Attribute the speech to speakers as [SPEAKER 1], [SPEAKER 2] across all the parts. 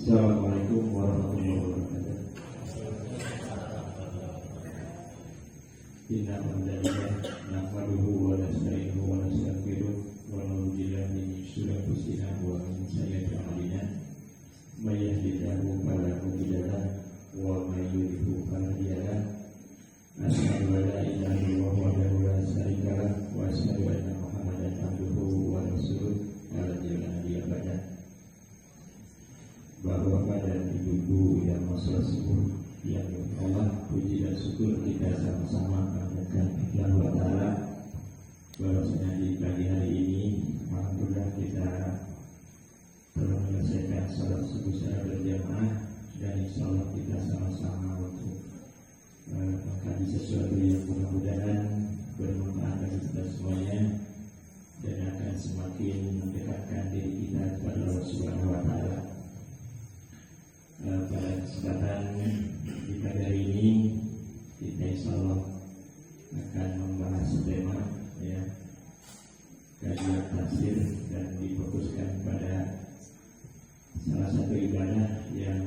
[SPEAKER 1] Assalamualaikum warahmatullahi wabarakatuh. Inna hamdalillah nahmaduhu wa nasta'inuhu wa nastaghfiruh wa na'udzu billahi min shururi anfusina wa min sayyiati a'malina. May yahdihillahu fala mudilla lahu wa may yudlil fala hadiya lahu. Asyhadu an la ilaha illallah wahdahu la syarika lahu wa asyhadu anna Muhammadan abduhu wa rasuluh la ilaha illallah. Bapak-bapak dan ibu-ibu yang masyarakat yang Allah, puji dan syukur kita sama-sama panjatkan Allah Ta'ala bahwasanya di pagi hari ini alhamdulillah kita telah menyelesaikan salat subuh secara berjamaah, dan insya Allah kita sama-sama untuk mengkaji sesuatu yang mudah-mudahan bermanfaat bagi kita semuanya dan akan semakin mendekatkan diri kita kepada Allah Subhanahu Wa Ta'ala. Pada kesempatan di pagi hari ini kita insya Allah akan membahas tema kajian tafsir dan difokuskan pada salah satu ibadah yang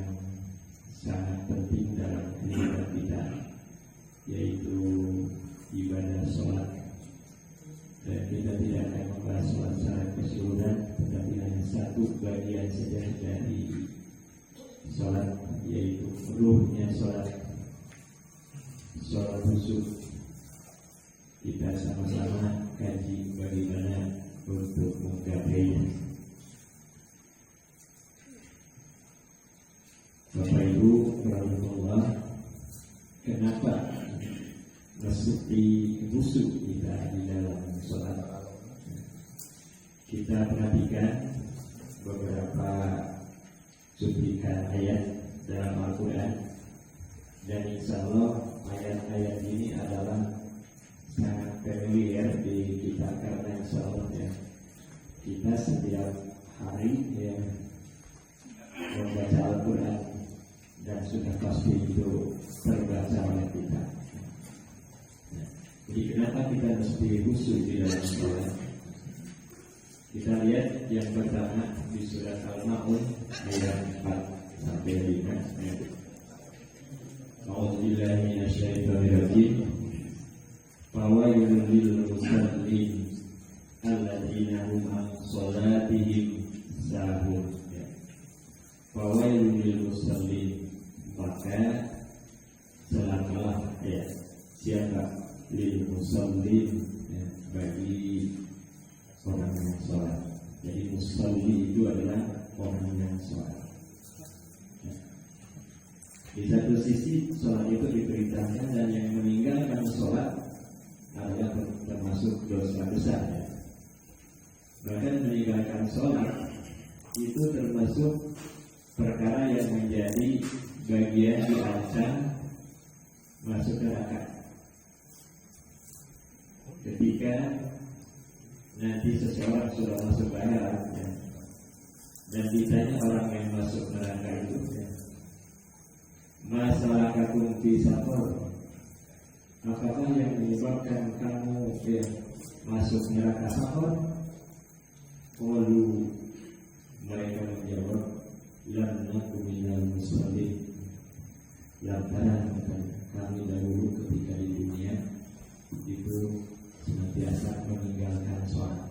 [SPEAKER 1] sangat penting dalam kehidupan kita, yaitu ibadah sholat. Dan kita tidak akan membahas sholat secara keseluruhan, tetapi hanya satu bagian saja dari sholat, yaitu ruhnya sholat khusyuk. Kita sama-sama kaji bagaimana untuk menggapainya. Bapak Ibu rahimahullah, kenapa mesti khusyuk kita di dalam sholat? Kita perhatikan beberapa cuplikan ayat dalam Al-Quran, dan insya Allah ayat-ayat ini adalah sangat familiar di kita, karena insya Allah kita setiap hari membaca Al-Quran dan sudah pasti itu terbaca oleh kita. Jadi kenapa kita mesti khusyuk di dalam sholat? Kita lihat yang pertama di surat Al-Ma'un ayat 4 sampai 5. A'udzubillahi minasyaitonirrajim. Fawailun lil musallin alladzina hum an shalatihim sahun. Fawailun lil musallin, maka celakalah siapa lil musallin, bagi orang yang sholat. Jadi musalli itu adalah orang yang sholat. Di satu sisi sholat itu diperintahkan, dan yang meninggalkan sholat adalah termasuk dosa besar. Bahkan meninggalkan sholat itu termasuk perkara yang menjadi bagian diancam masuk neraka. Ketika nanti seseorang sudah masuk akhirat dan ditanya orang yang masuk neraka itu, masalah kakum fi saqar, apakah yang menyebabkan kamu masuk neraka saqar? Qalu, mereka menjawab, lam naku minal musallin, lantaran kami dahulu ketika di dunia itu senantiasa meninggalkan sholat.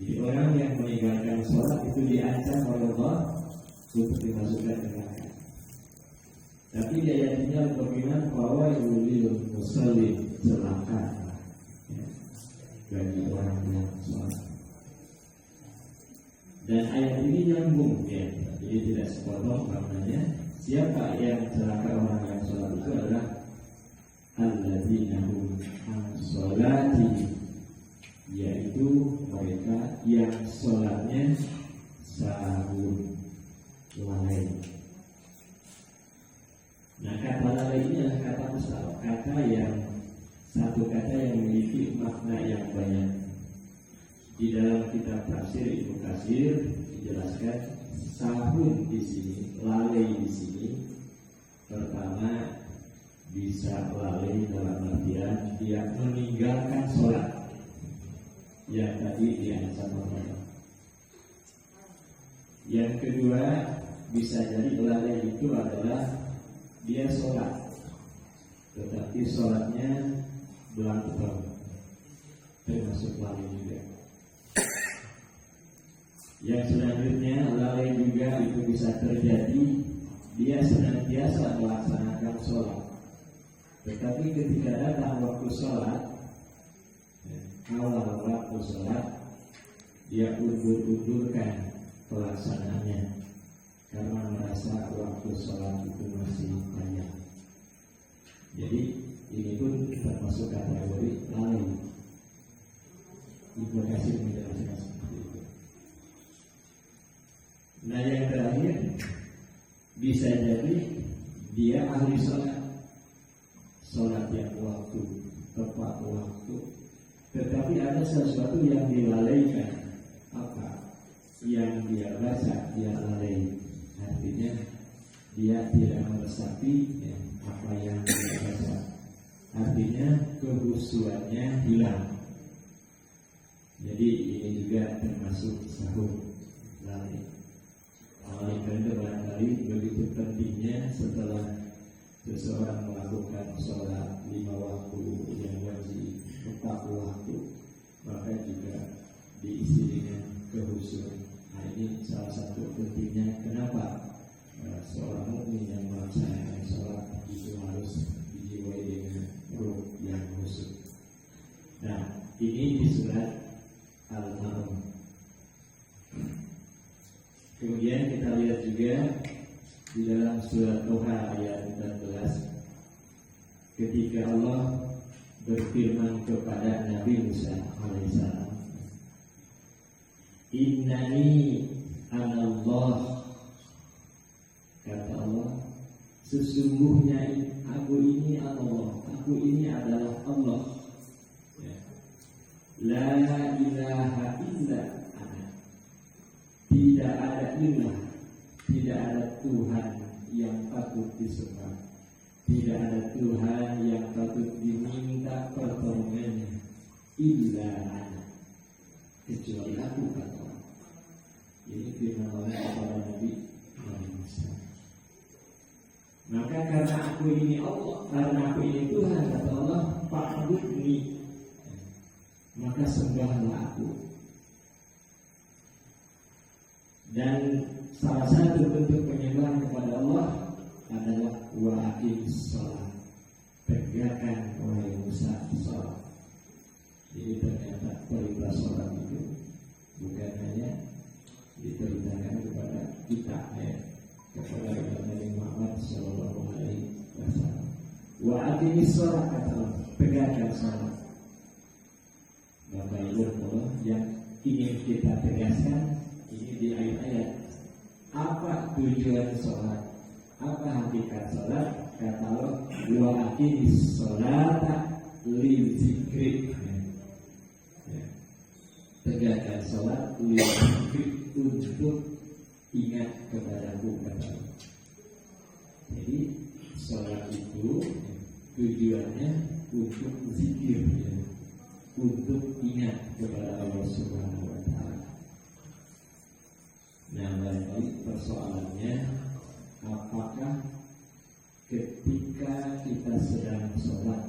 [SPEAKER 1] Jadi orang yang meninggalkan sholat itu diancam oleh Allah untuk dimasukkan ke neraka. Tapi di ayatnya berfirman bahwa yulil musallin, celaka bagi orang yang sholat. Dan ayat ini nyambung jadi tidak sepotong maknanya. Siapa yang celaka orang yang sholat itu adalah alladzina hum an sholati, yaitu mereka yang sholatnya sahun, lalai. Nah, kata lalai ini adalah kata besar, kata yang satu kata yang memiliki makna yang banyak. Di dalam kitab tafsir Ibnu Katsir dijelaskan sahun di sini, lalai di sini, pertama bisa lalai dalam artian dia meninggalkan sholat yang tadi diancam Allah. Yang kedua bisa jadi lalai itu adalah dia sholat, tetapi sholatnya belangko, termasuk lalai juga. Yang selanjutnya lalai juga itu bisa terjadi dia senantiasa melaksanakan sholat, tetapi ketika datang waktu sholat, awal waktu sholat, dia undur-undurkan pelaksanaannya karena merasa waktu sholat itu masih panjang. Jadi ini pun termasuk kategori lalai. Ibnu Katsir menjelaskan seperti itu. Nah, yang terakhir bisa jadi dia ahli sholat yang waktu, tepat waktu, tetapi ada sesuatu yang dilalaikan. Apa? Yang dia baca, dia lalai. Artinya dia tidak meresapi apa yang dia baca. Artinya kehusuannya hilang. Jadi ini juga termasuk sahur, lalai. Oleh karena barangkali begitu pentingnya setelah seseorang melakukan sholat 5 waktu yang wajib tepat waktu, maka juga diisi dengan kehusuan. Nah, ini salah satu pentingnya kenapa seorang mukmin yang melaksanakan sholat itu harus dijiwai dengan ruh yang khusyuk. Nah, ini di surat Al-Maun. Kemudian kita lihat juga di dalam surat Toha ayat 14, ketika Allah berfirman kepada Nabi Musa alaihissalam, Innani anallah, kata Allah, sesungguhnya aku ini Allah, aku ini adalah Allah. La ilaha illa ana, tidak ada ilah, tidak ada Tuhan yang patut disembah, tidak ada Tuhan yang patut diminta pertolongannya illa ana, kecuali aku, kata Allah. Ini firman Allah kepada Nabi Musa. Maka karena aku ini Allah, karena aku ini Tuhan, kata Allah, fa'budni, maka sembahlah aku. Dan salah satu bentuk penyembahan kepada Allah adalah wa'aqimis shalah, tegakkan oleh Musa sholat. Jadi ternyata perintah sholat itu bukan hanya diperintahkan kepada kita, kepada Nabi Muhammad SAW. Wa'aqimis shalah, kata Allah, tegakkan sholat. Bapak Ibu Allah yang ingin kita tegaskan ini di ayat-ayat. Apa tujuan sholat? Apa hakikat sholat? Kata Allah, wa aqimis sholata lizikri. Tegakkan sholat lizikri, untuk ingat kepadaku, kata Allah. Jadi sholat itu tujuannya untuk zikir, ya, untuk ingat kepada Allah Subhanahu wa Ta'ala. Nah, barangkali persoalannya, apakah ketika kita sedang sholat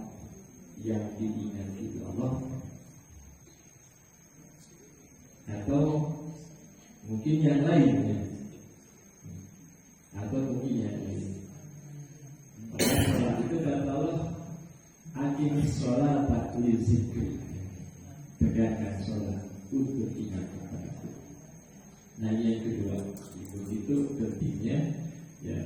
[SPEAKER 1] yang diingat itu Allah, atau mungkin yang lainnya, atau mungkin yang lain. Sholat itu kata Allah, aqimis sholata lizikri, tegakkan sholat untuk ingat kepadaku. Nah, yang kedua, itu pentingnya, ya,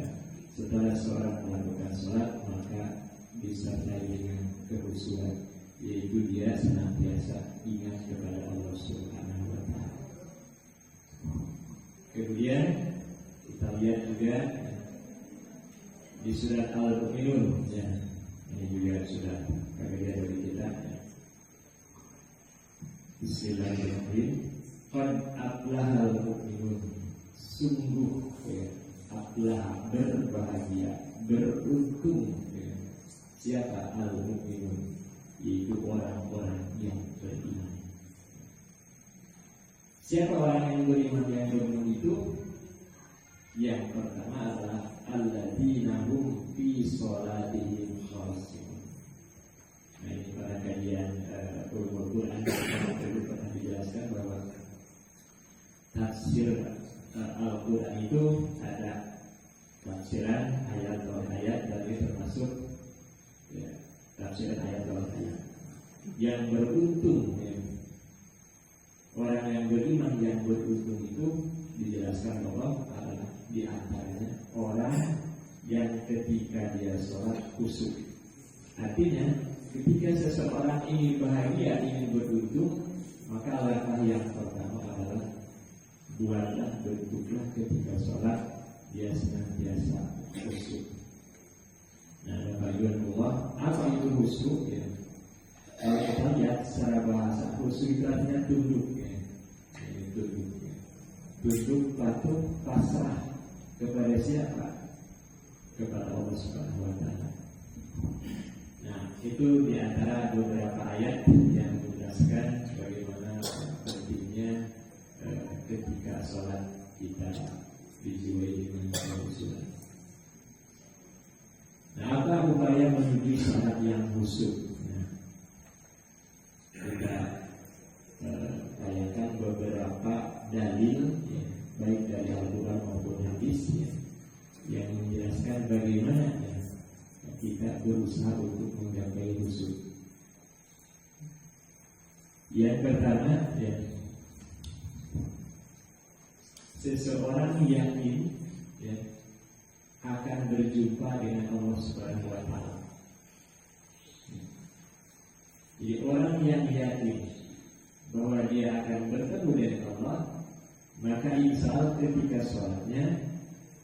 [SPEAKER 1] setelah seorang melakukan sholat maka disertai dengan kekhusyuan, yaitu dia senantiasa ingat kepada Allah Subhanahu wa Ta'ala. Kemudian kita lihat juga di surat Al-Mu'minun, ya, ini juga sudah bagian dari kita, ya. Bismillahirrahmanirrahim. Qad aflahal mu'minun, sungguh, ya, aflah, berbahagia, beruntung, ya. Siapa al-mu'minun? Yaitu orang-orang yang beriman. Siapa orang yang beriman? Yang beriman itu yang pertama adalah alladzina hum fi sholatihim khashi'un. Nah, ini pada kajian ulumul Quran pernah dijelaskan bahwa tafsir Al-Quran itu ada tafsiran ayat demi ayat, dan ini termasuk, ya, tafsiran ayat demi ayat. Yang beruntung, ya, orang yang beriman yang beruntung itu dijelaskan bahwa adalah di antaranya orang yang ketika dia sholat khusyuk. Artinya ketika seseorang ingin bahagia, ingin beruntung, maka langkah yang pertama adalah buatlah, bentuklah ketika sholat dia senantiasa khusyuk. Nah, Bapak Ibu Allah, apa itu khusyuk, ya? Kalau kita lihat secara bahasa, khusyuk itu artinya tunduk, ya. Tunduk, ya. Tunduk, patuh, pasrah kepada siapa? Kepada Allah Subhanahu wa Ta'ala. Nah, itu di antara beberapa ayat yang menjelaskan bagaimana pentingnya ketika sholat kita dijiwai dengan khusyuk. Nah, apa upaya menuju sholat yang khusyuk? Nah, kita tanyakan beberapa dalil, ya, baik dari Al-Quran maupun hadis, ya, yang menjelaskan bagaimana, ya, kita berusaha untuk menggapai khusyuk. Yang pertama, ya, seseorang yakin, ya, akan berjumpa dengan Allah Subhanahu wa Ta'ala. Jadi orang yang yakin bahwa dia akan bertemu dengan Allah, maka insya Allah ketika sholatnya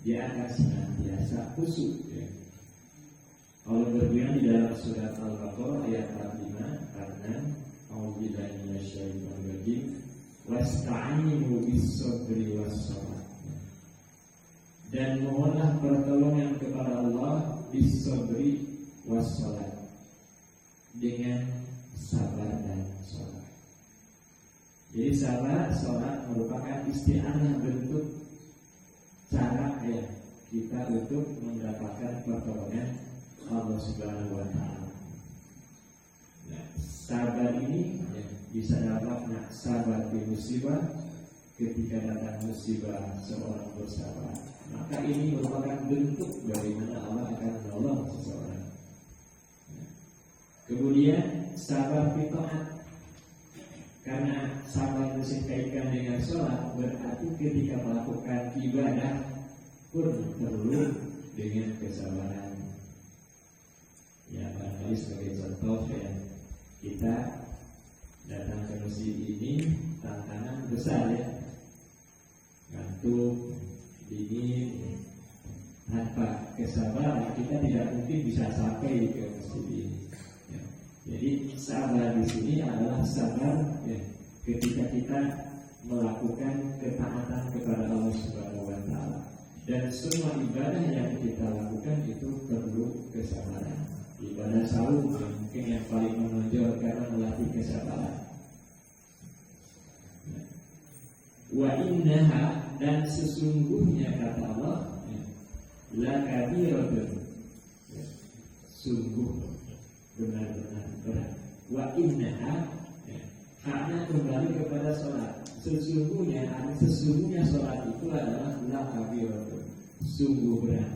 [SPEAKER 1] dia akan senantiasa khusyuk, ya. Allah berfirman di dalam surat Al-Baqarah ayat 45, A'udzubillahi minasyaitonir rajim, wasta'inu bis-sabri was-shalah. Dan mohonlah pertolongan kepada Allah bis-sabri was-shalah, dengan sabar dan sholat. Jadi sabar, sholat merupakan isti'anah, bentuk cara, ya, kita untuk mendapatkan pertolongan Allah Subhanahu wa Ta'ala. Nah, sabar ini, ya, bisa dapat sabar di musibah. Ketika datang musibah seorang bersabar, maka ini merupakan bentuk bagaimana Allah akan menolong seseorang. Nah, kemudian sabar di taat, karena sabar dikaitkan dengan sholat, berarti ketika melakukan ibadah pun perlu dengan kesabaran. Ya, barangkali sebagai contoh ya, kita datang ke masjid ini tantangan besar ya, ngantuk, dingin, tanpa kesabaran kita tidak mungkin bisa sampai ke masjid ini. Ya. Jadi sabar di sini adalah sabar ya, ketika kita melakukan ketaatan kepada Allah Subhanahu wa Ta'ala. Dan semua ibadah yang kita lakukan itu perlu kesabaran. Ibadah saum mungkin yang paling menonjol karena melatih kesabaran. Wa innaha, dan sesungguhnya kata Allah, la kabiratun, sungguh benar-benar berat. Wa innaha, haknya kembali kepada sholat. Sesungguhnya sholat itu adalah la kabiratun, sungguh berat.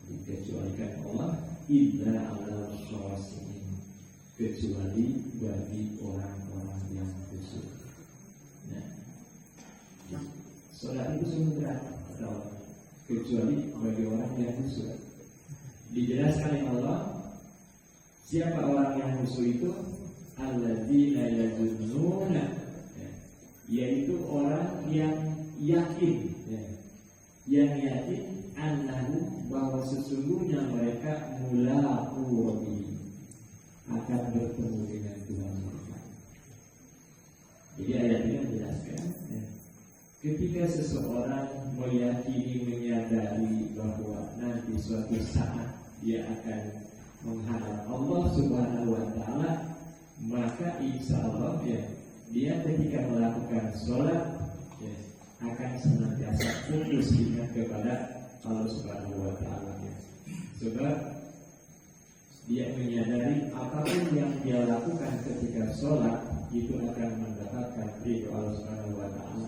[SPEAKER 1] Dikecualikan Allah, illa ala khawasimin, kecuali bagi orang-orang yang khusyuk. Nah, sholat itu sungguh berat, atau kecuali bagi orang yang khusyuk. Dijelaskan oleh Allah, siapa orang yang khusyuk itu? Alladzina yazunnuna, yaitu orang yang yakin, yang yakin annahu, bahwa sesungguhnya mereka mulaqu rabbihim, akan bertemu dengan Tuhan mereka. Jadi ayat ini menjelaskan ketika seseorang meyakini, menyadari bahwa nanti suatu saat dia akan menghadap Allah Subhanahu wa Ta'ala, maka insya Allah dia ketika melakukan sholat akan senantiasa fokus ingat kepada Allah Subhanahu wa Ta'ala. Sebab dia menyadari apapun yang dia lakukan ketika sholat itu akan mendapatkan ridho Allah Subhanahu wa Ta'ala.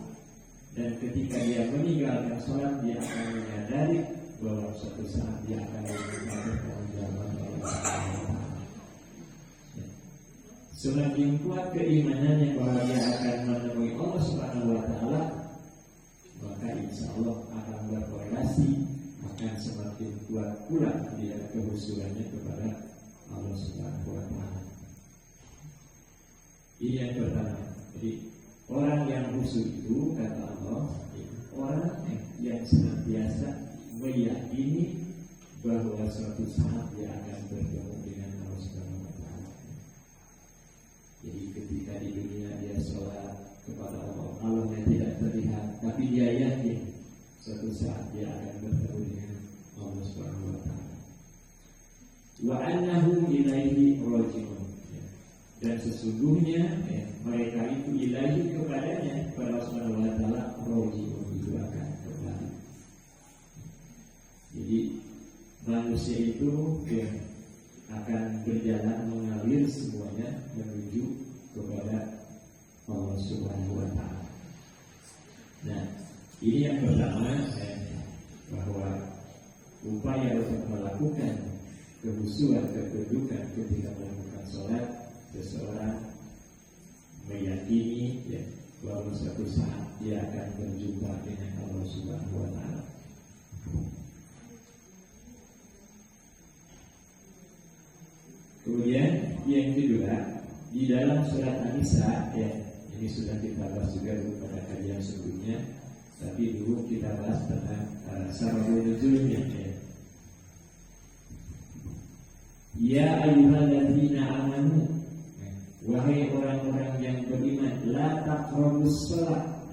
[SPEAKER 1] Dan ketika dia meninggalkan sholat, dia akan menyadari bahwa suatu saat dia akan mendapatkan jawaban Allah Subhanahu wa Ta'ala. Semakin kuat keimanannya bahwa dia akan menemui Allah Subhanahu wa Ta'ala, maka insya Allah akan berkorelasi, akan semakin kuat pula dia kehusuannya kepada Allah Subhanahu wa Ta'ala. Ini yang pertama. Jadi orang yang khusyuk itu kata Allah, orang yang senantiasa meyakini bahwa suatu saat dia akan bertemu dengan Allah Subhanahu wa Ta'ala. Jadi ketika di dunia dia sholat kepada Allah, Allahnya tidak terlihat, tapi dia yakin suatu saat dia akan bertemu dengan Allah Subhanahu wa Ta'ala. Wa annahu ilaihi raji'un, dan sesungguhnya mereka itu ilaihi, kepadanya, kepada Allah Subhanahu wa Ta'ala, raji'un, itu akan kembali. Jadi manusia itu akan berjalan mengalir semuanya menuju kepada Allah Subhanahu wa Ta'ala. Nah, ini yang pertama, bahwa upaya untuk melakukan kehusuan, kedudukan ketika melakukan sholat, seseorang meyakini bahwa suatu saat dia akan berjumpa dengan Allah Subhanahu wa Ta'ala. Kemudian yang kedua, di dalam surat An-Nisa, ini sudah kita bahas juga pada kajian sebelumnya, tapi dulu kita bahas tentang sababul nuzulnya. Ya ayyuhalladzina amanu, wahai orang-orang yang beriman, la taqrabus shalah,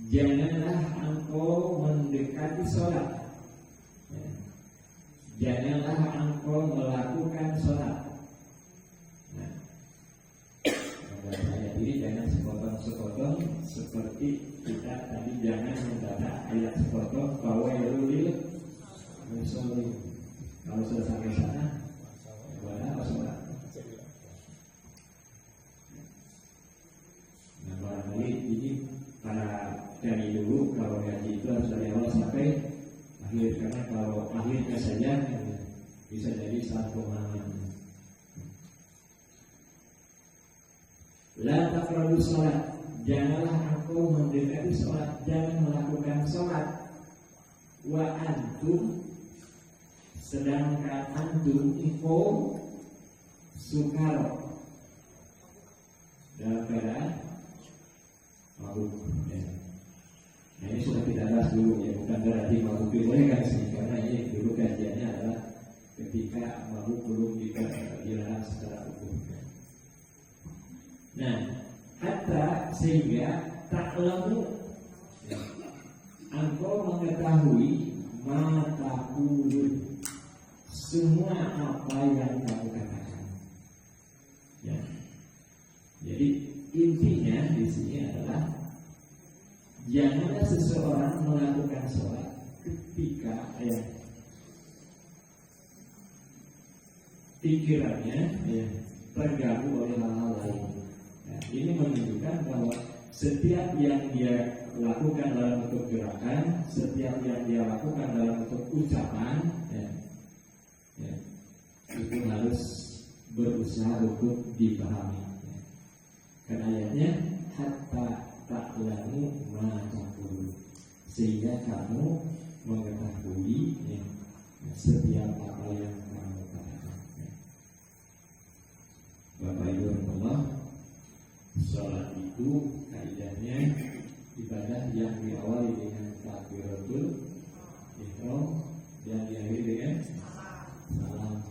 [SPEAKER 1] janganlah engkau mendekati sholat, janganlah engkau melakukan sholat. Nah, ayat ini jangan sepotong-sepotong seperti kita tadi, jangan membaca ayat sepotong bahwa lil musallin. Kalau sudah sampai sana, buat apa sholat? Nah, barangkali ini para dari dulu kalau ngaji itu harus dari awal sampai akhir, karena kalau akhirnya saja bisa jadi salah pemahaman. La taqrabus shalah, janganlah engkau mendekati sholat, jangan melakukan sholat. Wa antum, sedangkan antum info sukaro dalam keadaan mabuk. Ya. Nah ini sudah kita bahas dulu ya, bukan berarti mabuk dibolehkan sih, karena ini dulu kajiannya adalah ketika mabuk belum dilarang secara hukum. Nah, hatta sehingga tak lalu ya, engkau mengetahui mata kulun semua apa yang kamu katakan. Ya. Jadi intinya di sini adalah janganlah seseorang melakukan sholat ketika pikirannya terganggu oleh hal-hal lain. Nah, ini menunjukkan bahwa setiap yang dia lakukan dalam bentuk gerakan, setiap yang dia lakukan dalam bentuk ucapan, itu harus berusaha untuk dipahami. Karena ayatnya hatta ta'lamu ma taqulu, sehingga kamu mengetahui setiap apa yang kamu katakan. Bapak Ibu Allah, salat itu kaidahnya ibadah yang diawali dengan takbiratul ihram dan diakhiri dengan salam.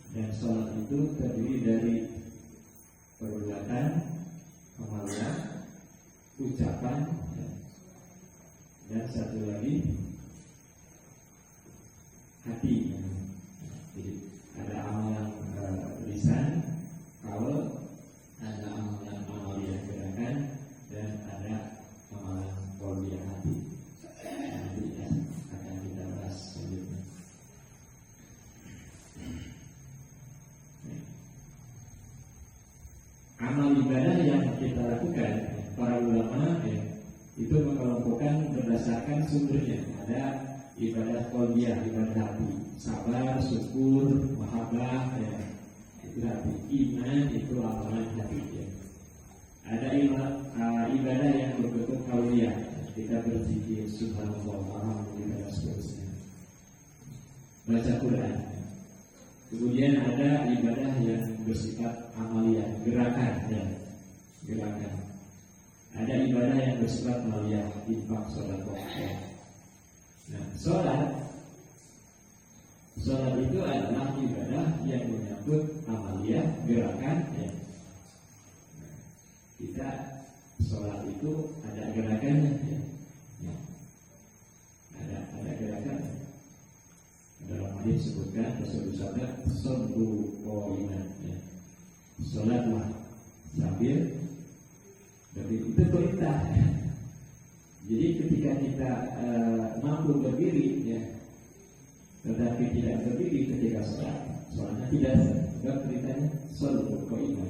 [SPEAKER 1] Dan salat itu terdiri dari perbuatan, amalan, ucapan, dan satu lagi hati. Jadi ada amalan lisan, qaul, ada amalan amaliyah gerakan, dan ada amalan qauliyah hati. Nanti akan kita bahas selanjutnya. Amal ibadah yang kita lakukan, para ulama itu mengelompokkan berdasarkan sumbernya. Ada ibadah qalbiyah, ibadah hati, sabar, syukur, mahabbah, itu hati. Iman itu amalan hati. Ada ibadah yang berbentuk qauliyah, kita berzikir subhanallah, alhamdulillah, dan seterusnya. Baca Quran. Kemudian ada ibadah yang bersifat amaliyah, gerakan. Gerakan. Ada ibadah yang bersifat amaliyah, infak, sedekah. Nah, sholat itu adalah ibadah yang menyangkut amaliyah, gerakan. Nah, kita sholat itu ada gerakannya. Ada gerakan. Dalam hadis disebutkan Rasulullah sallu qaiman, salatlah sambil berdiri. Itu perintah. Jadi ketika kita mampu berdiri, tetapi tidak berdiri ketika sholatnya tidak sah. Perintahnya sallu qaiman.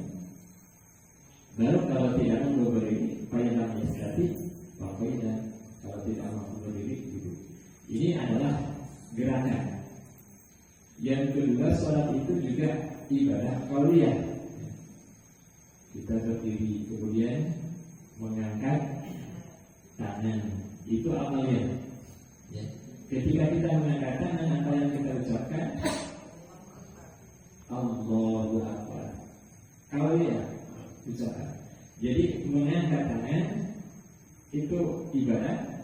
[SPEAKER 1] Baru kalau tidak mampu berdiri, qaiman istirahat, qaiman. Kalau tidak mampu berdiri, duduk. Ini adalah gerakan. Yang kedua, sholat itu juga ibadah qauliyah. Kita berdiri, kemudian mengangkat tangan, itu amaliyah. Ketika kita mengangkat tangan, apa yang kita ucapkan? Allahu Akbar. Qauliyah, ucapan. Jadi mengangkat tangan itu ibadah.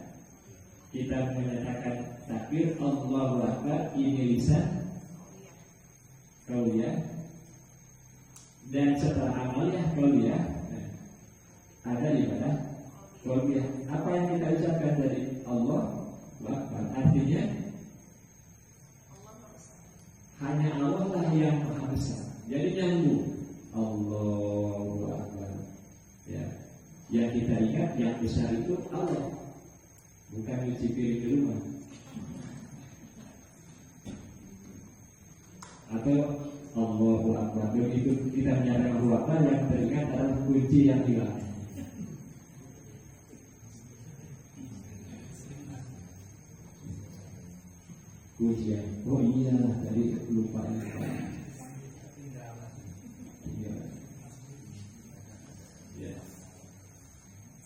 [SPEAKER 1] Kita menyatakan takbir Allahu Akbar, ini lisan qauliyah. Dan setelah amaliyah qauliyah, ada ibadah qauliyah. Apa yang kita ucapkan dari Allahu Akbar, artinya hanya Allah lah yang maha besar. Jadi nyambung Allahu Akbar. Yang kita ingat yang besar itu Allah, bukan nyuci piring di rumah. Atau Allahu Akbar, begitu kita menyatakan Allahu Akbar, yang teringat adalah kunci yang hilang. Kunci yang, oh iya tadi lupa ini.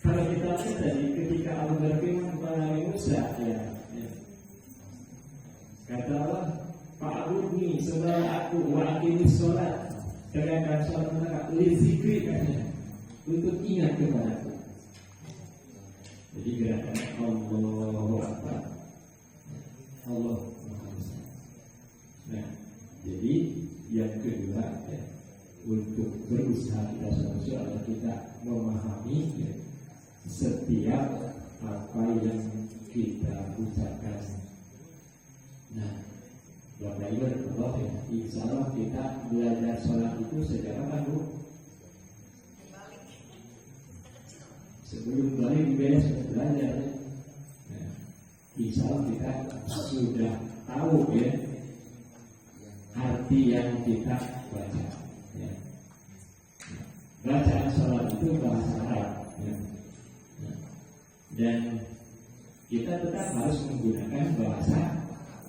[SPEAKER 1] Kalau kita lihat tadi ketika Allah berfirman kepada Musa, kata Allah, aku wakili sholat, tegakkan sholat mereka lizikri katanya, untuk ingat kepadaku. Jadi gerakan Allahu Akbar, Allah Maha Besar. Nah, jadi yang kedua ya, untuk berusaha kita seharusnya adalah kita memahami ya, setiap apa yang kita ucapkan. Nah, Bapak Ibu dan Allah ya, insya Allah kita belajar sholat itu sejak kapan Bu? Sebelum balik beres belajar ya. Nah, insya Allah kita sudah tahu ya arti yang kita baca ya. Bacaan sholat itu bahasa Arab ya. Nah, dan kita tetap harus menggunakan bahasa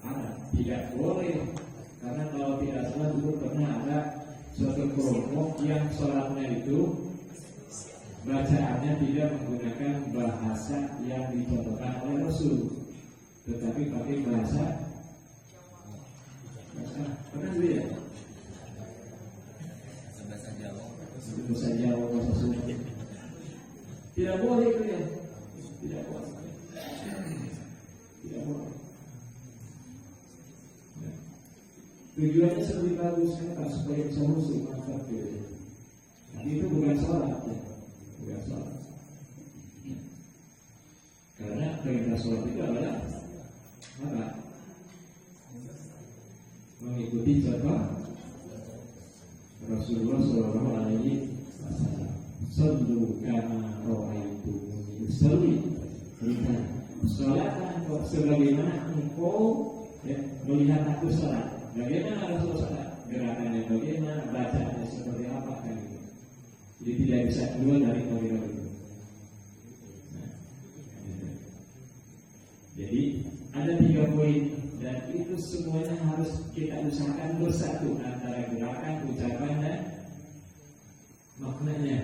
[SPEAKER 1] Arab. Tidak boleh, karena kalau tidak salah dulu pernah ada suatu kelompok yang sholatnya itu bacaannya tidak menggunakan bahasa yang dicontohkan oleh Rasul, tetapi pakai bahasa pernah ya? Bahasa Jawa, bahasa Sunda. Tidak boleh itu ya, tidak boleh, tidak boleh. Tujuannya lebih bagus kan supaya bisa musuh manfaat gitu. Tapi itu bukan sholat ya, bukan sholat. Karena perintah sholat itu adalah apa? Mengikuti contoh Rasulullah Shallallahu Alaihi Wasallam. Sallu kama ra'aitumuni usolli. Sholatlah sebagaimana engkau ya, melihat aku sholat. Bagaimana Rasul sholat? Gerakannya bagaimana? Bacaannya seperti apa kan itu? Jadi tidak bisa keluar dari koridor itu. Nah, jadi ada 3 poin dan itu semuanya harus kita usahakan bersatu antara gerakan, ucapan dan maknanya.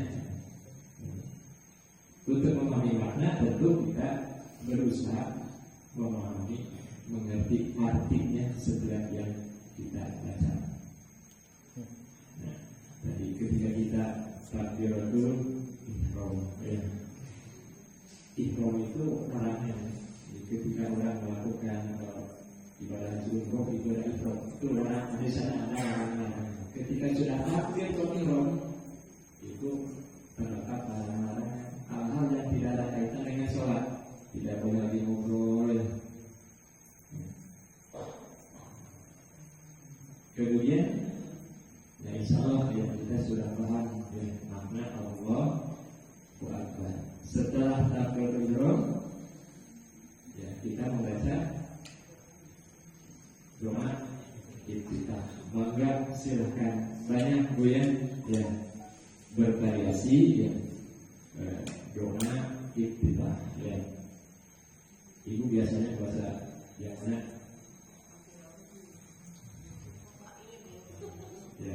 [SPEAKER 1] Untuk memahami makna tentu kita berusaha memahami, mengerti artinya setelah yang kita baca. Nah, jadi ketika kita takbiratul ihram ya. Ihram itu orangnya. Ketika orang melakukan ibadah umroh itu ada ihram. Itu orang di sana ada orang. Ketika sudah takbiratul ihram itu terdapat hal-hal yang tidak ada kaitan dengan sholat. Tidak boleh lagi ngobrol. Kemudian, ya insya Allah ya, kita sudah paham ya, makna Allah Akbar. Setelah takbiratul ihram, ya kita membaca doa iftitah. Maka silahkan banyak goyang ya, bervariasi ya, doa iftitah ya. Ibu biasanya bahasa yang mana? Ya,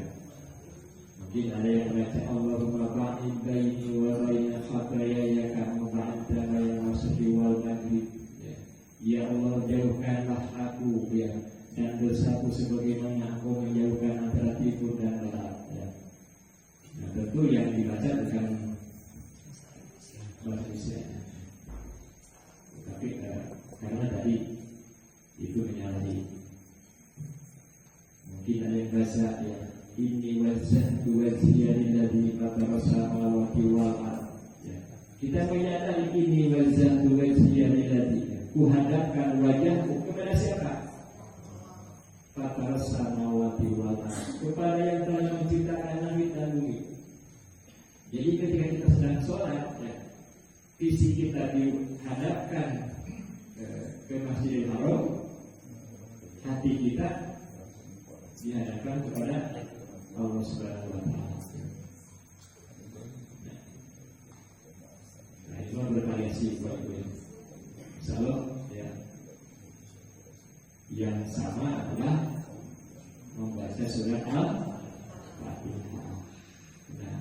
[SPEAKER 1] mungkin ada yang baca Allahumma ba'id baini wa baina khatayaya kama ba'adta baina al-masyriqi wal maghrib. Ya Allah, jauhkanlah aku ya, dan dosaku sebagaimana Engkau menjauhkan antara timur dan barat ya. Nah, tentu yang dibaca bukan bahasa Indonesia, tapi karena tadi itu menyalahi. Mungkin ada yang baca ya, inni wajjahtu wajhiya lilladzi fatara samawati wal ardh. Ya. Kita menyadari inni wajjahtu wajhiya lilladzi, kuhadapkan wajahku kepada siapa? Fatara samawati wal ardh, kepada yang telah menciptakan langit dan bumi. Jadi ketika kita sedang sholat ya, visi kita dihadapkan ke Masjidil Haram, hati kita dihadapkan kepada Allah Subhanahu wa Ta'ala. Nah, itu bervariasi buat gue. Insyaallah ya, yang sama adalah membaca surat Al-Fatihah. Nah,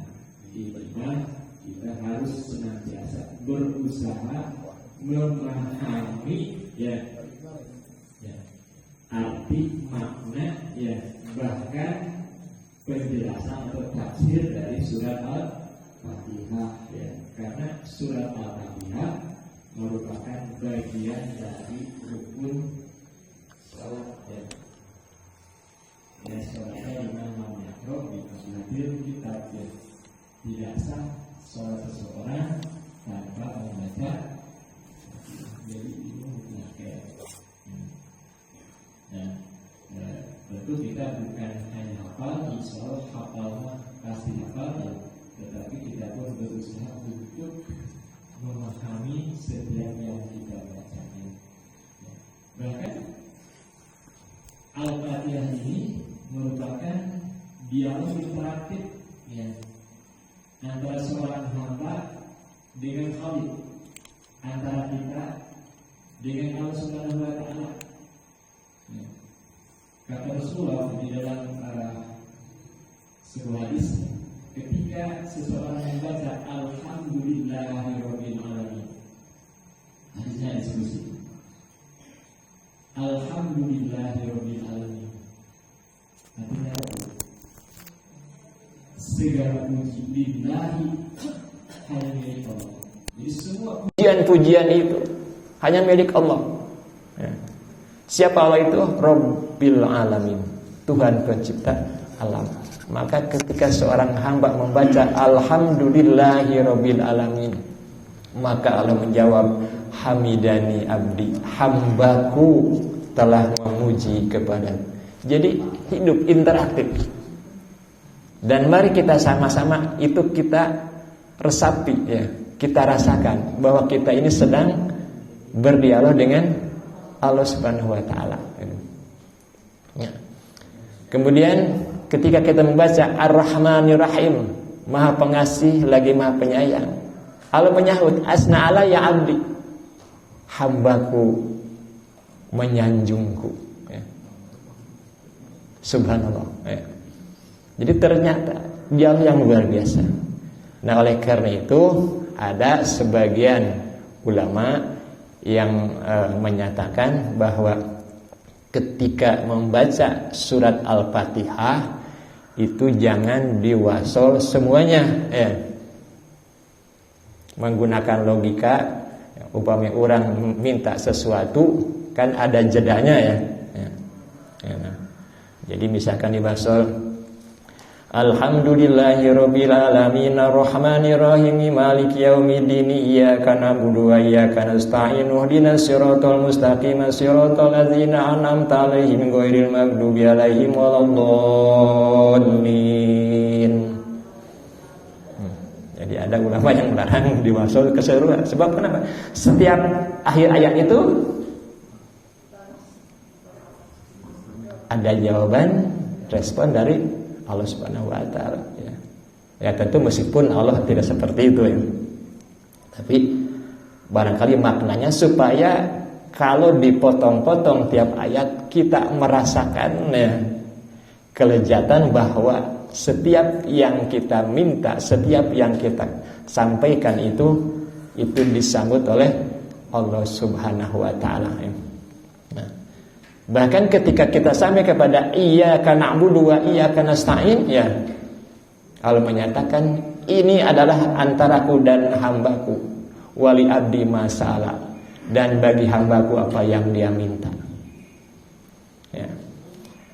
[SPEAKER 1] di mana kita harus senantiasa berusaha memahami ya, arti makna ya penjelasan atau tafsir dari surat Al-Fatihah ya. Karena surat Al-Fatihah merupakan bagian dari rukun salat ya. Ya soalnya Imam Yakro di Masjidil Kitab ya. Tidak sah salat seseorang tanpa membaca. Jadi ini mutlak ya. Nah, tentu kita bukan hanya hafal, insya Allah hafal pasti hafal ya. Tetapi kita pun berusaha untuk memahami setiap yang kita baca ya. Bahkan Al-Fatihah ini merupakan dialog interaktif ya, antara seorang hamba dengan Khalik, antara kita dengan Allah Subhanahu wa Ta'ala. Ya. Kata Rasulullah di dalam sebuah hadis, ketika seseorang membaca Alhamdulillahirabbil alamin, hadisnya diskusi. Alhamdulillahirabbil alamin. Artinya segala puji lillahi hanya milik Allah. Jadi semua
[SPEAKER 2] pujian itu hanya milik Allah ya. Siapa Allah itu? Rabbil alamin, Tuhan pencipta alam. Maka ketika seorang hamba membaca Alhamdulillahi rabbil alamin, maka Allah menjawab, Hamidani abdi, hambaku telah memuji kepada. Jadi hidup interaktif. Dan mari kita sama-sama itu kita resapi ya, kita rasakan bahwa kita ini sedang berdialog dengan Allah Subhanahu wa Ta'ala ya. Kemudian ketika kita membaca Ar-Rahmanir Rahim, Maha Pengasih lagi Maha Penyayang, Allah menyahut, Asna ala ya abdi, hambaku menyanjungku ya. Subhanallah ya. Jadi ternyata dialog yang luar biasa. Nah oleh karena itu ada sebagian ulama yang menyatakan bahwa ketika membaca surat Al-Fatihah itu jangan diwasol semuanya ya. Menggunakan logika ya, umpamanya orang minta sesuatu kan ada jedanya ya. Nah. Jadi misalkan diwasol Alhamdulillahirabbil alamin arrahmanir rahim maliki yaumiddin iyyaka na'budu wa iyyaka nasta'in ihdinas siratal mustaqim siratal ladzina an'amta 'alaihim ghairil maghdubi 'alaihim waladdallin. Jadi ada ulama yang melarang diwasul keseluruhan. Sebab kenapa? Setiap akhir ayat itu ada jawaban, respon dari Allah Subhanahu wa Ta'ala ya. Ya tentu meskipun Allah tidak seperti itu ya. Tapi barangkali maknanya supaya kalau dipotong-potong tiap ayat kita merasakan ya, kelezatan bahwa setiap yang kita minta, setiap yang kita sampaikan itu disambut oleh Allah Subhanahu wa Ta'ala ya. Bahkan ketika kita sampai kepada iyyaka na'budu wa iyyaka nasta'in ya, Allah menyatakan ini adalah antaraku dan hambaku, wali abdi masalah, dan bagi hambaku apa yang dia minta ya.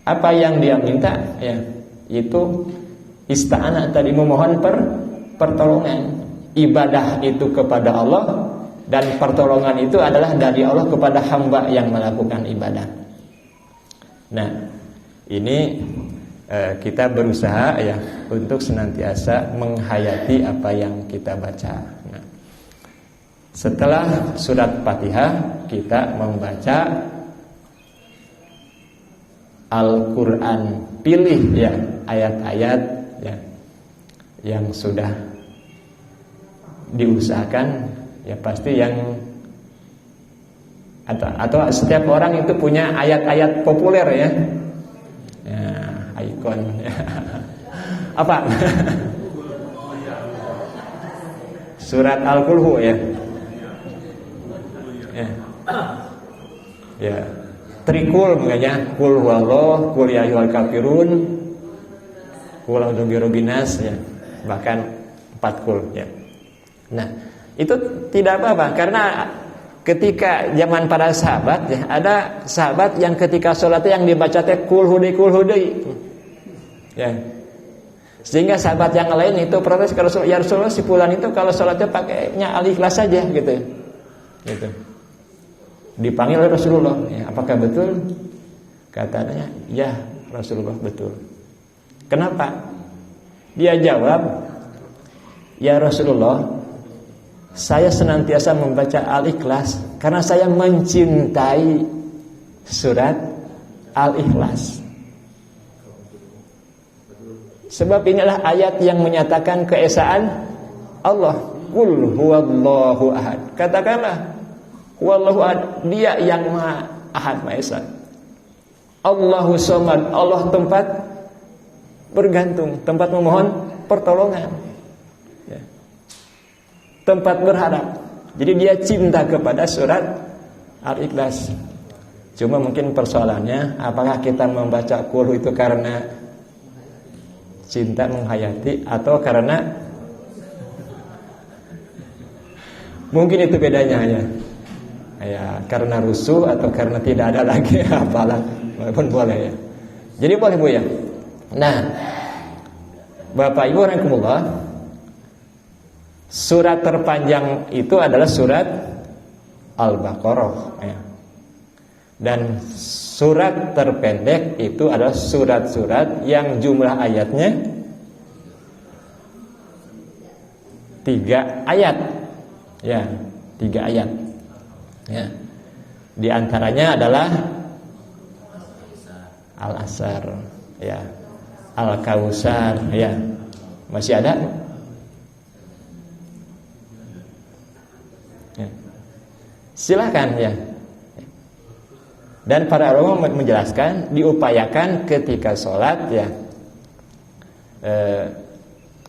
[SPEAKER 2] Apa yang dia minta ya, itu ista'ana tadi memohon pertolongan. Ibadah itu kepada Allah, dan pertolongan itu adalah dari Allah kepada hamba yang melakukan ibadah. Nah, ini kita berusaha ya untuk senantiasa menghayati apa yang kita baca. Nah, setelah surat Fatihah kita membaca Al-Quran, pilih ya ayat-ayat ya yang sudah diusahakan ya, pasti yang atau setiap orang itu punya ayat-ayat populer ya, ikon ya. Apa surat Al-Qulhu ya, ya trikul makanya kul huwallah, kul ya ayyuhal kafirun, Qul a'udzu birabbin-nas ya, bahkan 4 qul ya. Nah, itu tidak apa-apa karena ketika zaman para sahabat ya, ada sahabat yang ketika sholat yang dibaca teh qul hudai. Ya. Sehingga sahabat yang lain itu protes ke Rasul, ya Rasulullah si fulan itu kalau sholatnya pakainya al-ikhlas saja gitu. Gitu. Dipanggil oleh Rasulullah, ya, apakah betul? Katanya, ya Rasulullah betul. Kenapa? Dia jawab, ya Rasulullah, saya senantiasa membaca Al-Ikhlas karena saya mencintai surat Al-Ikhlas. Sebab inilah ayat yang menyatakan keesaan Allah. Qul huwallahu ahad. Katakanlah, huwallahu ahad, dia yang maha ahad, maha esa. Allahu somad, Allah tempat bergantung, tempat memohon pertolongan ya. Tempat berharap. Jadi dia cinta kepada surat Al-Ikhlas. Cuma mungkin persoalannya, apakah kita membaca qul itu karena cinta menghayati atau karena mungkin itu bedanya ya. Ya, karena rusuh atau karena tidak ada lagi apalah, walaupun boleh ya. Jadi boleh Bu ya. Nah, Bapak Ibu rahimakumullah, surat terpanjang itu adalah surat Al-Baqarah ya. Dan surat terpendek itu adalah surat-surat yang jumlah ayatnya 3 ayat. Ya, 3 ayat. Ya. Di antaranya adalah Al-Asr, ya. Al-Kautsar, ya. Masih ada? Ya. Silakan ya. Dan para ulama menjelaskan diupayakan ketika sholat ya,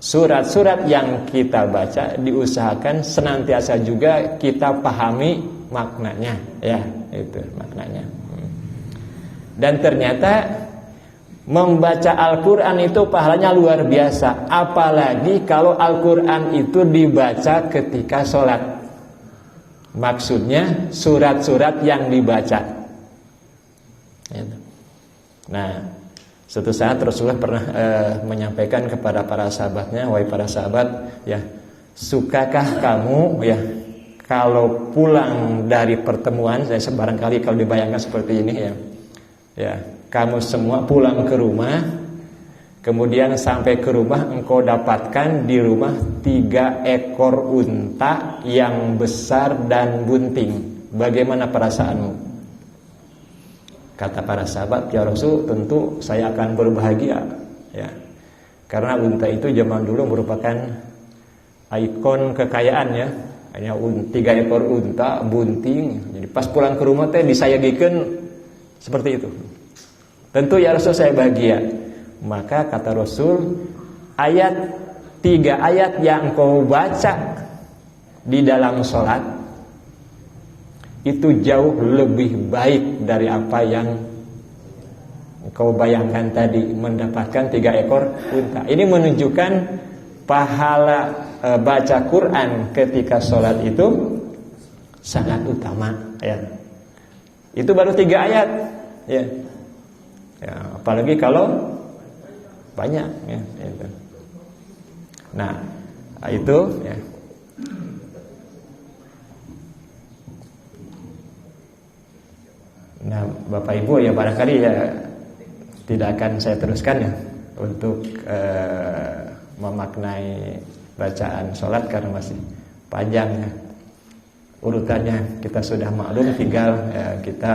[SPEAKER 2] surat-surat yang kita baca diusahakan senantiasa juga kita pahami maknanya ya, itu maknanya. Dan ternyata membaca Al-Quran itu pahalanya luar biasa, apalagi kalau Al-Quran itu dibaca ketika sholat. Maksudnya surat-surat yang dibaca. Nah, suatu saat Rasulullah pernah menyampaikan kepada para sahabatnya, wahai para sahabat, ya, sukakah kamu ya kalau pulang dari pertemuan, saya barangkali kalau dibayangkan seperti ini ya, ya, kamu semua pulang ke rumah, kemudian sampai ke rumah engkau dapatkan di rumah 3 ekor unta yang besar dan bunting, bagaimana perasaanmu? Kata para sahabat, ya Rasul, tentu saya akan berbahagia ya. Karena unta itu zaman dulu merupakan ikon kekayaan ya. Hanya 3 ekor unta bunting. Jadi pas pulang ke rumah teh disayagikan seperti itu. Tentu ya Rasul saya bahagia. Maka kata Rasul, 3 ayat yang engkau baca di dalam sholat itu jauh lebih baik dari apa yang kau bayangkan tadi, mendapatkan 3 ekor unta. Ini menunjukkan pahala baca Quran ketika sholat itu sangat utama ya. Itu baru 3 ayat ya. Ya, apalagi kalau banyak ya, itu. Nah, itu ya. Nah, Bapak Ibu ya barangkali ya tidak akan saya teruskan ya untuk memaknai bacaan sholat karena masih panjang ya. Urutannya kita sudah maklum, tinggal ya, kita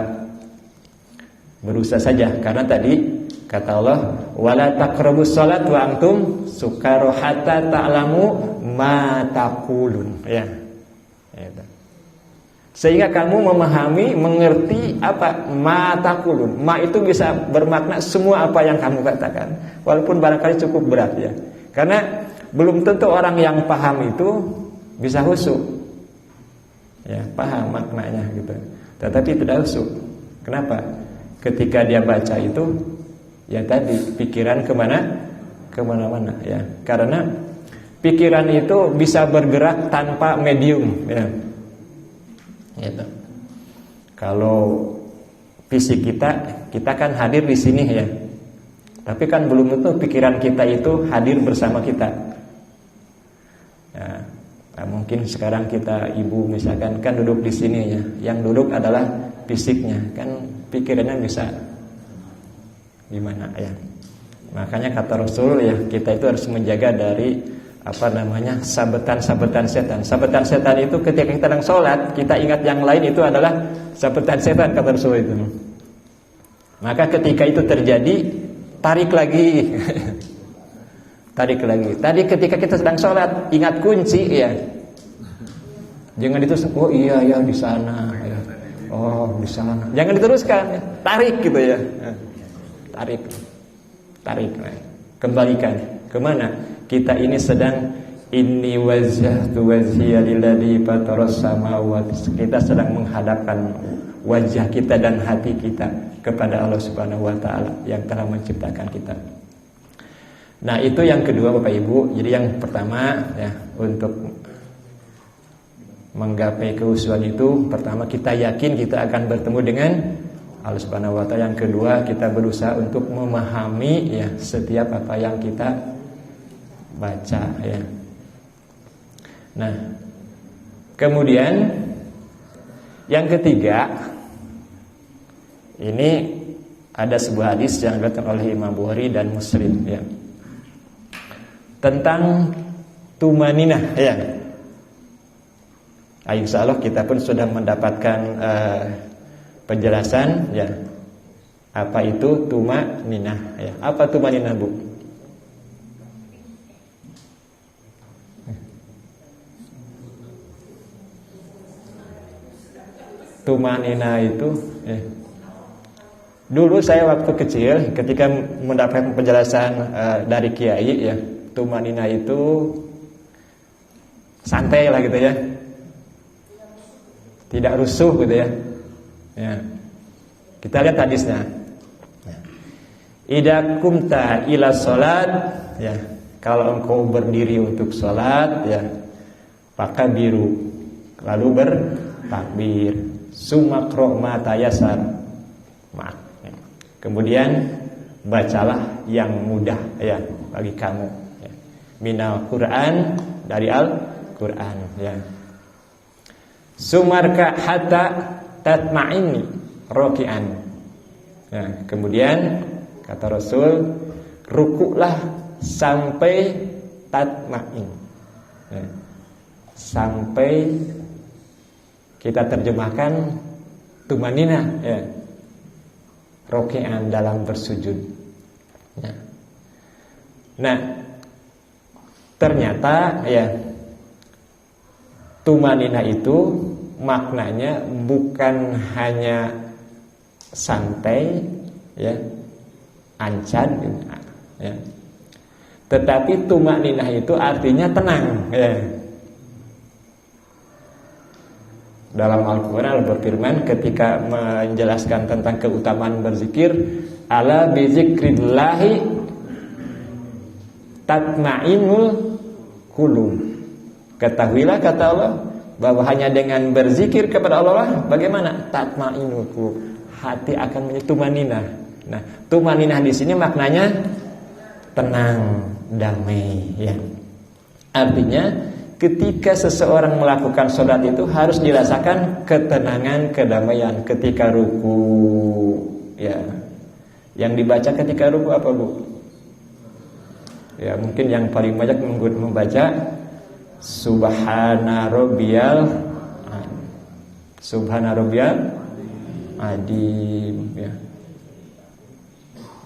[SPEAKER 2] berusaha saja karena tadi kata Allah wala taqrabus sholat wa antum sukara hatta ta'lamu ma taqulun ya. Itu. Sehingga kamu memahami, mengerti apa ma taqulun. Ma itu bisa bermakna semua apa yang kamu katakan. Walaupun barangkali cukup berat ya. Karena belum tentu orang yang paham itu bisa khusyuk. Ya, paham maknanya gitu. Tetapi tidak khusyuk. Kenapa? Ketika dia baca itu ya tadi pikiran kemana? kemana-mana ya. Karena pikiran itu bisa bergerak tanpa medium ya. Gitu. Kalau fisik kita kan hadir di sini ya. Tapi kan belum tentu pikiran kita itu hadir bersama kita. Ya, nah mungkin sekarang kita ibu misalkan kan duduk di sini ya. Yang duduk adalah fisiknya, kan pikirannya bisa gimana ya. Makanya kata Rasul ya, kita itu harus menjaga dari sabetan-sabetan setan. Sabetan setan itu ketika kita sedang sholat, kita ingat yang lain itu adalah sabetan setan, kata Rasul itu. Maka ketika itu terjadi, tarik lagi. Tarik lagi. Tadi ketika kita sedang sholat, ingat kunci ya. Jangan itu, oh iya di sana ya. Oh di sana. Jangan diteruskan ya. Tarik gitu ya. Tarik. Kembalikan. Kemana? Kita ini sedang inni wajjahtu wajhiya lilladzi fataras samawati. Kita sedang menghadapkan wajah kita dan hati kita kepada Allah Subhanahu wa taala yang telah menciptakan kita. Nah, itu yang kedua Bapak Ibu. Jadi yang pertama ya, untuk menggapai kehusuan itu, pertama kita yakin kita akan bertemu dengan Allah Subhanahu wa taala. Yang kedua, kita berusaha untuk memahami ya setiap apa yang kita baca ya. Nah, kemudian yang ketiga, ini ada sebuah hadis yang diriwayatkan oleh Imam Bukhari dan Muslim ya, tentang tumaninah ya. Insya Allah kita pun sudah mendapatkan penjelasan ya, apa itu tumaninah ya. Apa tumaninah Bu? Tumaninah itu ya. Dulu saya waktu kecil ketika mendapatkan penjelasan dari kiai ya, tumaninah itu santai lah gitu ya, tidak rusuh gitu ya. Ya. Kita lihat hadisnya. Idza kumta ila salat ya, kalau engkau berdiri untuk salat ya, maka biru lalu bertakbir, sumakro ma tayasar. Kemudian bacalah yang mudah ya bagi kamu ya. Minal Quran, dari Al-Quran ya. Sumarka hatta tatma'inni roki'an ya. Kemudian kata Rasul, rukuklah sampai tatma'in ya. Sampai kita terjemahkan tumaninah ya, roki'an, dalam bersujud ya. Nah, ternyata ya, tumaninah itu maknanya bukan hanya santai ya, ancan ya. Tetapi tumaninah itu artinya tenang ya. Dalam Al-Quran berfirman ketika menjelaskan tentang keutamaan berzikir, ala bizikrillahi tatma'inul qulub. Ketahuilah kata Allah bahwa hanya dengan berzikir kepada Allah bagaimana? Tatma'inul qulub, hati akan menjadi tumaninah. Nah, tumaninah di sini maknanya tenang, damai ya. Artinya ketika seseorang melakukan sholat itu harus dirasakan ketenangan, kedamaian ketika ruku ya. Yang dibaca ketika ruku apa Bu? Ya mungkin yang paling banyak membaca Subhana Rabbiyal Adim ya.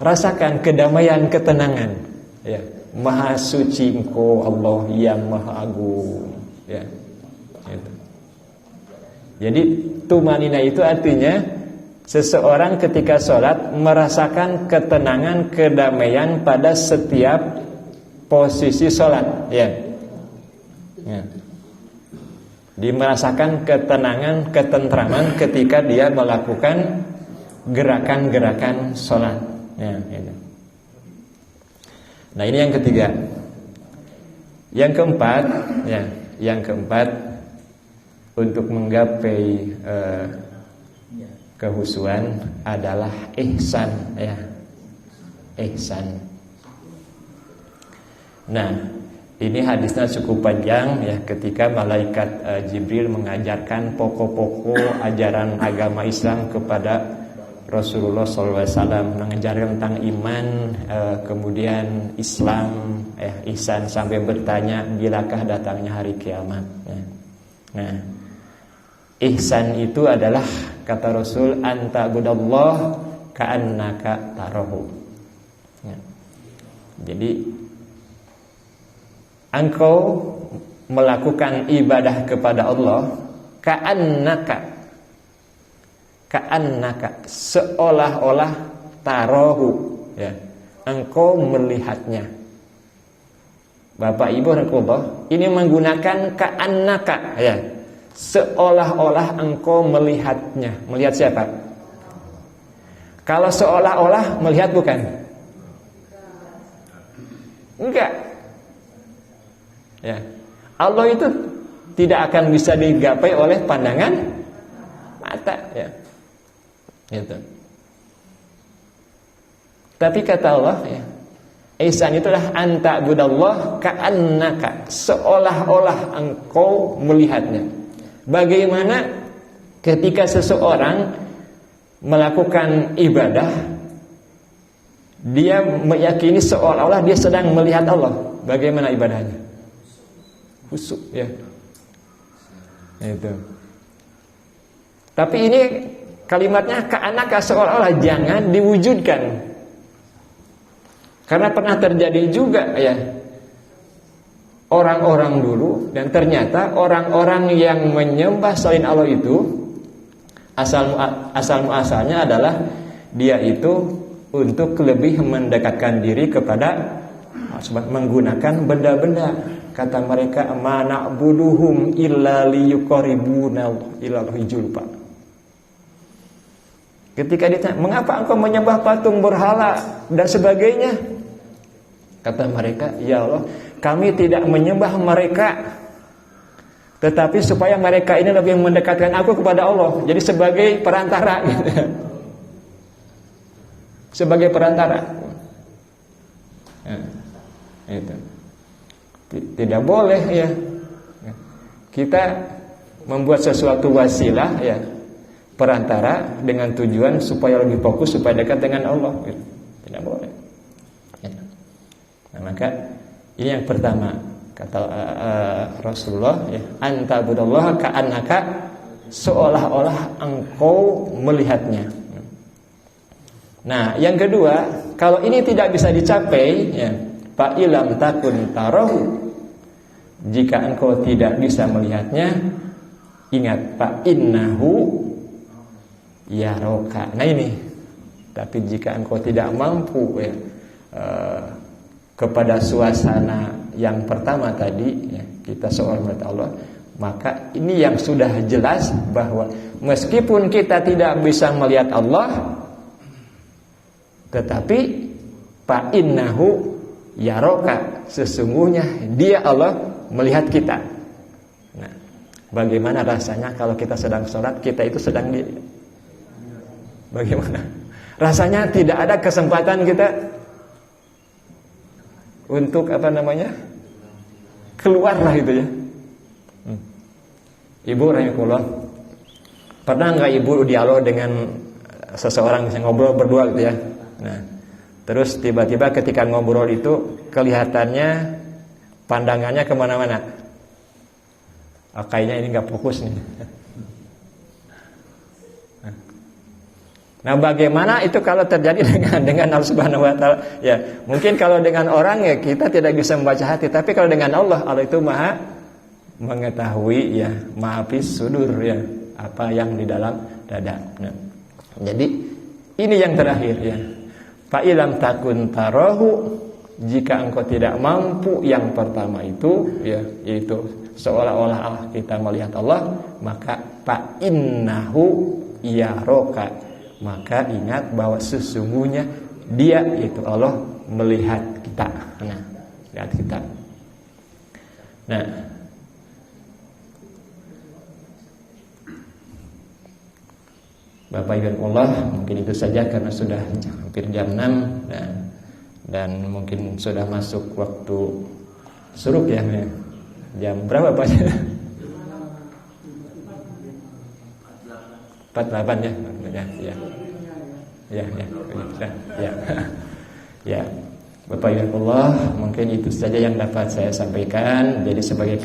[SPEAKER 2] Rasakan kedamaian, ketenangan ya. Maha suci Engkau Allah yang Maha Agung ya. Gitu. Jadi tumaninah itu artinya seseorang ketika sholat merasakan ketenangan, kedamaian pada setiap posisi sholat ya. Ya. Dia merasakan ketenangan, ketentraman ketika dia melakukan gerakan-gerakan sholat ya, gitu. Nah, ini yang ketiga. Yang keempat, ya, yang keempat untuk menggapai kehusuan adalah ihsan, ya. Ihsan. Nah, ini hadisnya cukup panjang, ya, ketika malaikat Jibril mengajarkan pokok-pokok ajaran agama Islam kepada Rasulullah SAW, mengajarkan tentang iman, kemudian Islam, ihsan, sampai bertanya bilakah datangnya hari kiamat. Nah, ihsan itu adalah, kata Rasul, anta'budallah ka'annaka tarahu. Jadi engkau melakukan ibadah kepada Allah ka'annaka, seolah-olah tarahu, ya, engkau melihatnya. Bapak Ibu rahimakumullah, ini menggunakan ka'annaka, ya, seolah-olah engkau melihatnya. Melihat siapa? Kalau seolah-olah melihat bukan? Enggak. Ya. Allah itu tidak akan bisa digapai oleh pandangan mata, ya. Gitu. Tapi kata Allah, ya, ihsan itulah anta'budallah ka'annaka, seolah-olah engkau melihatnya. Bagaimana ketika seseorang melakukan ibadah, dia meyakini seolah-olah dia sedang melihat Allah. Bagaimana ibadahnya? Khusyuk, ya. Itu. Tapi ini kalimatnya ka'annaka, seolah-olah, jangan diwujudkan. Karena pernah terjadi juga, ya, orang-orang dulu, dan ternyata orang-orang yang menyembah selain Allah itu asal muasalnya adalah dia itu untuk lebih mendekatkan diri kepada menggunakan benda-benda. Kata mereka, ma na'buduhum illa liyuqarribuna ilallahi zulfa. Ketika ditanya, mengapa engkau menyembah patung berhala dan sebagainya? Kata mereka, ya Allah, kami tidak menyembah mereka, tetapi supaya mereka ini lebih mendekatkan aku kepada Allah. Jadi sebagai perantara, gitu. Sebagai perantara. Itu. Tidak boleh, ya, kita membuat sesuatu wasilah, ya, perantara dengan tujuan supaya lebih fokus, supaya dekat dengan Allah, gitu. Tidak boleh. Nah, maka ini yang pertama, kata Rasulullah, ya, anta'budallaha ka'annaka, seolah-olah engkau melihatnya. Nah, yang kedua, kalau ini tidak bisa dicapai, ya, fa ilam takun tarahu, jika engkau tidak bisa melihatnya, ingat, fa innahu yaraka. Nah, ini. Tapi jika engkau tidak mampu, ya, kepada suasana yang pertama tadi, ya, kita seorang melihat Allah, maka ini yang sudah jelas bahwa meskipun kita tidak bisa melihat Allah, tetapi fa innahu yaraka, sesungguhnya dia Allah melihat kita. Nah, bagaimana rasanya kalau kita sedang sholat, kita itu sedang di, bagaimana rasanya tidak ada kesempatan kita untuk keluarlah itu, ya. Ibu rahimahullah, pernah nggak ibu dialog dengan seseorang, bisa ngobrol berdua gitu, ya. Nah, terus tiba-tiba ketika ngobrol itu kelihatannya pandangannya kemana-mana. Kayaknya ini nggak fokus nih. Nah, bagaimana itu kalau terjadi dengan Allah Subhanahu Wa Taala? Ya, mungkin kalau dengan orang, ya, kita tidak bisa membaca hati, tapi kalau dengan Allah, Allah itu maha mengetahui, ya, maha fis sudur, ya, apa yang di dalam dada. Nah, jadi ini yang terakhir, ya. Fa ilam takun tarahu, jika engkau tidak mampu yang pertama itu, ya, yaitu seolah-olah kita melihat Allah, maka fa innahu yaraka, maka ingat bahwa sesungguhnya Dia itu Allah melihat kita. Nah, lihat kita. Nah, Bapak Ibu Allah, mungkin itu saja karena sudah hampir jam 6 dan mungkin sudah masuk waktu suruk ya. Jam berapa Pak? 48 ya. Ya. Bapak Ibu Allah, mungkin itu saja yang dapat saya sampaikan. Jadi sebagai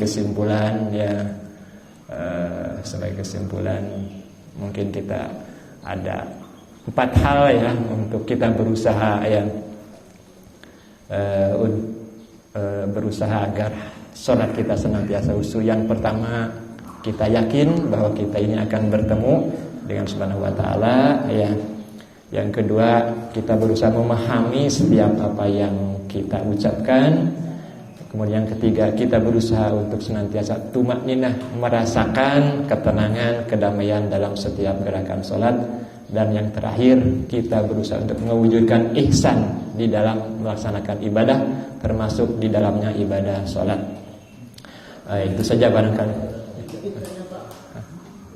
[SPEAKER 2] kesimpulan mungkin kita ada 4 hal ya untuk kita berusaha berusaha agar sholat kita senantiasa khusyuk. Yang pertama, kita yakin bahwa kita ini akan bertemu dengan Subhanahu wa taala ya. Yang kedua, kita berusaha memahami setiap apa yang kita ucapkan. Kemudian yang ketiga, kita berusaha untuk senantiasa tumakninah, merasakan ketenangan, kedamaian dalam setiap gerakan sholat. Dan yang terakhir, kita berusaha untuk mewujudkan ihsan di dalam melaksanakan ibadah, termasuk di dalamnya ibadah sholat. Itu saja barangkali.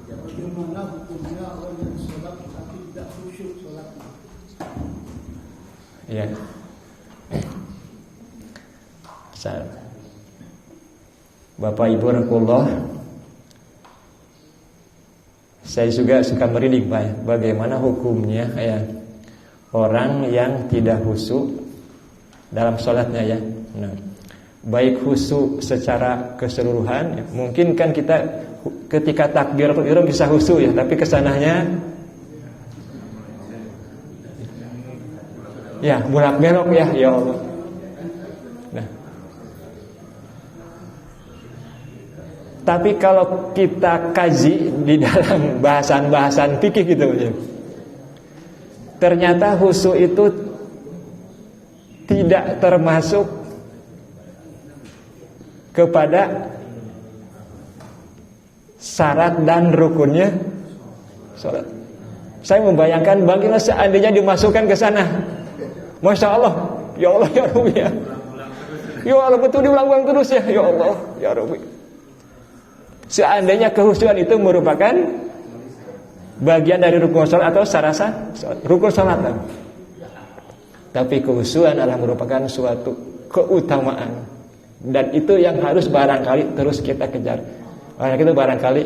[SPEAKER 3] Bagaimana hukumnya orang yang sholat tapi tidak khusyuk sholatnya?
[SPEAKER 2] Ya. Bapak Ibu rahmatullah, saya juga suka merinding Pak. Bagaimana hukumnya ya orang yang tidak khusyuk dalam sholatnya ya. Nah, baik khusyuk secara keseluruhan ya. Mungkin kan kita ketika takbiratul ihram bisa khusyuk ya, tapi kesananya ya bolak-belok ya Allah. Nah, tapi kalau kita kaji di dalam bahasan-bahasan fikih gitu ya, ternyata khusyuk itu tidak termasuk kepada syarat dan rukunnya sholat. Saya membayangkan bagaimana seandainya dimasukkan ke sana. Masya Allah, ya Allah ya Rabbi ya. Ya Allah, betul diulang-ulang terus ya. Ya Allah ya Rabbi. Seandainya kehusyukan itu merupakan bagian dari rukun sholat atau syarat rukun sholat, tapi kehusyukan adalah merupakan suatu keutamaan, dan itu yang harus barangkali terus kita kejar. Karena itu barangkali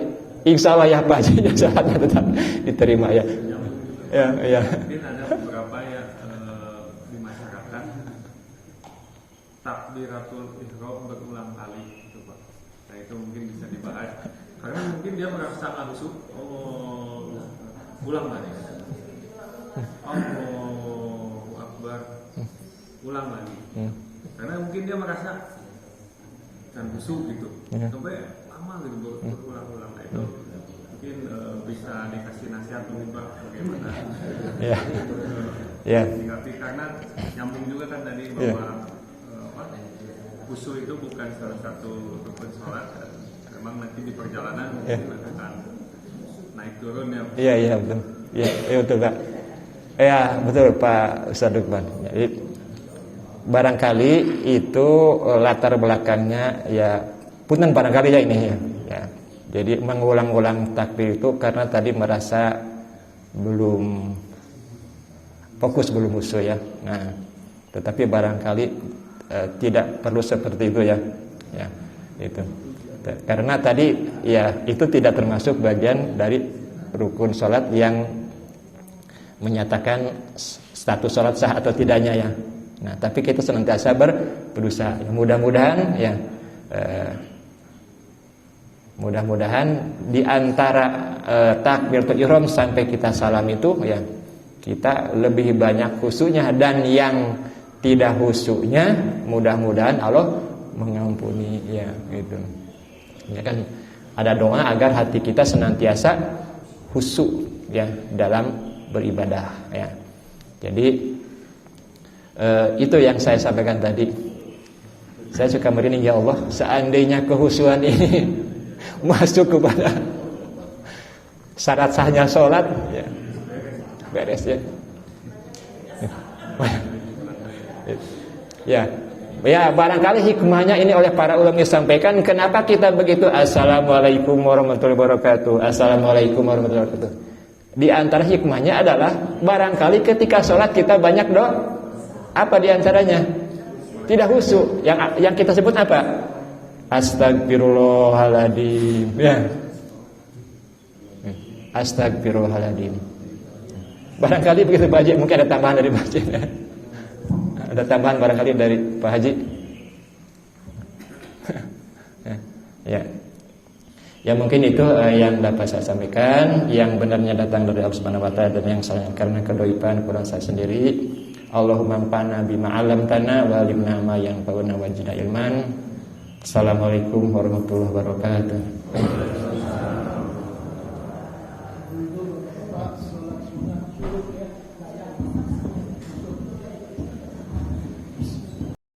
[SPEAKER 2] insya Allah ya Pak hajinya sholatnya tetap diterima ya. Ya.
[SPEAKER 4] Mungkin ada beberapa ya di masyarakat takbiratul ihram berulang kali gitu Pak. Nah itu mungkin bisa dibahas karena mungkin dia merasa langsung ulang lagi. Allahu Akbar, ulang lagi. Karena mungkin dia merasa dan khusyuk gitu. Sampai lama gitu berulang-ulang. Nah itu mungkin bisa dikasih nasihat mungkin Pak bagaimana.
[SPEAKER 2] Ya.
[SPEAKER 4] Karena nyambung juga kan tadi bahwa khusyuk itu bukan salah satu rukun sholat. Memang nanti di perjalanan akan naik turun ya.
[SPEAKER 2] Iya betul. Iya betul Pak. Ya betul Pak Ustaz Lukman. Jadi barangkali itu latar belakangnya ya punten barangkali ya ini ya. Jadi mengulang-ulang takbir itu karena tadi merasa belum fokus, belum khusyuk ya. Nah, tetapi barangkali tidak perlu seperti itu ya. Ya, itu. Karena tadi ya itu tidak termasuk bagian dari rukun sholat yang menyatakan status sholat sah atau tidaknya ya. Nah, tapi kita senantiasa berusaha. Mudah-mudahan ya, mudah-mudahan di antara takbiratul ihram sampai kita salam itu ya kita lebih banyak khusyuknya, dan yang tidak khusyuknya mudah-mudahan Allah mengampuni ya gitu. Ya kan ada doa agar hati kita senantiasa khusyuk ya dalam beribadah ya. Jadi itu yang saya sampaikan tadi. Saya suka merinding ya Allah, seandainya kehusyukan ini masuk kepada syarat sahnya sholat ya beres ya. Ya. Ya, barangkali hikmahnya ini oleh para ulama disampaikan kenapa kita begitu Assalamualaikum warahmatullahi wabarakatuh. Assalamualaikum warahmatullahi wabarakatuh. Di antara hikmahnya adalah barangkali ketika sholat kita banyak doa. Apa di antaranya? Tidak khusyuk. Yang kita sebut apa? Astagfirullahaladzim. Ya. Astagfirullahaladzim. Barangkali begitu Pak Haji, mungkin ada tambahan dari Pak Haji. Ada tambahan barangkali dari Pak Haji. Ya. Ya mungkin itu yang dapat saya sampaikan. Yang benarnya datang dari Allah Subhanahu wa taala, dan yang salah karena kedoipan kurang saya sendiri. Allahumma anfa'na bima 'allamtana wa 'allimna ma yanfa'una wa zidna ilman. Assalamualaikum warahmatullahi wabarakatuh.